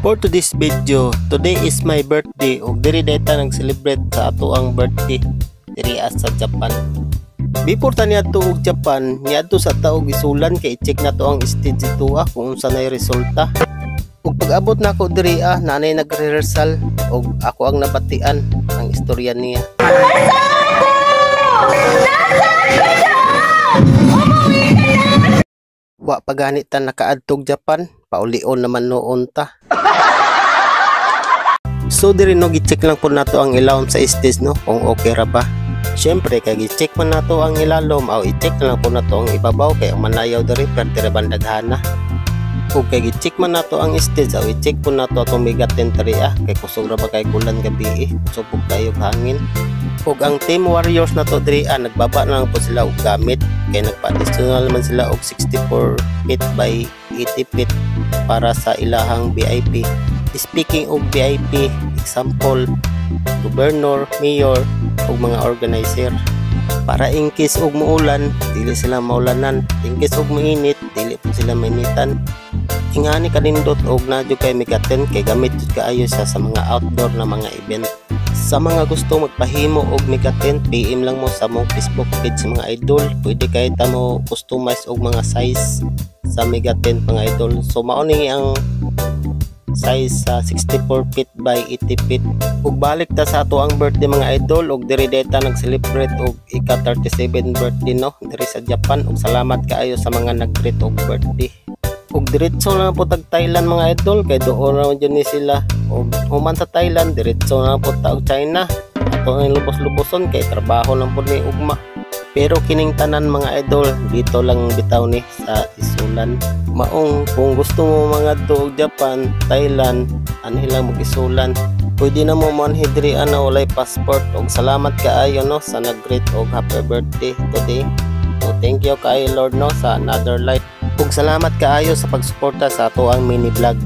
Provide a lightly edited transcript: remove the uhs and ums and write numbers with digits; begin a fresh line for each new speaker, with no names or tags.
For today's video, today is my birthday ug diri data nag-celebrate sa ato ang birthday diri sa Japan. Before ta niadto og Japan, niadto sa taog isulan kay i-check na to ang stage 2 kung unsa nay resulta. Ug pag-abot na ako diri nanay nagre-rehearsal ug ako ang nabatian ang istorya niya. Wa paganit ta nakaadtog Japan, paulion naman noon ta. So diri no gi-check lang po nato ang ilawom sa stage no kung okay ra ba. Syempre kay gi-check man nato ang ilalom o i-check lang po nato ang ibabaw kay ang manayaw diri per dire bandaghana. Ug kay gi-check man nato ang stage o i-check po nato atong migaten diri kay kusog ra ba kay kulan gabi subog kayo hangin. Ug ang Team Warriors nato diri nagbaba na lang po sila og gamit kay nagpa-additional man sila og 64 feet by 80 feet para sa ilahang VIP. Speaking of VIP, example, governor, mayor, ug mga organizer. Para in case og muulan, dili sila maulanan. In case og mainit, dili po sila mainitan. Ingani kanindot og nadyo kay migaten kay gamit jud kaayo sa mga outdoor na mga event. Sa mga gusto magpahimo og migaten, PM lang mo sa mong Facebook page sa mga idol. Pwede kay ta mo customize og mga size sa migaten mga idol. So mao ni ang size sa 64 feet by 80 feet. Ug balik ta sa ato ang birthday mga idol ug diri data nag-celebrate og ika-37 birthday no diri sa Japan ug salamat kaayo sa mga nag-greet og birthday. Ug diretso na po tag Thailand mga idol kay doon ra jud ni sila. Ug human sa Thailand diretso na po ta og China. Ato ang lubos-luboson kay trabaho lang po ni ugma. Pero kining tanan mga idol dito lang bitaw ni sa isulan. Maong kung gusto mo mga tuog Japan, Thailand, anhi lang mag-isulan. Pwede na mo manhi diri ana walay passport ug salamat kaayo no sa nag-greet og happy birthday today. So thank you kaayo Lord no sa another life. Ug salamat kaayo sa pagsuporta sa ato ang mini vlog.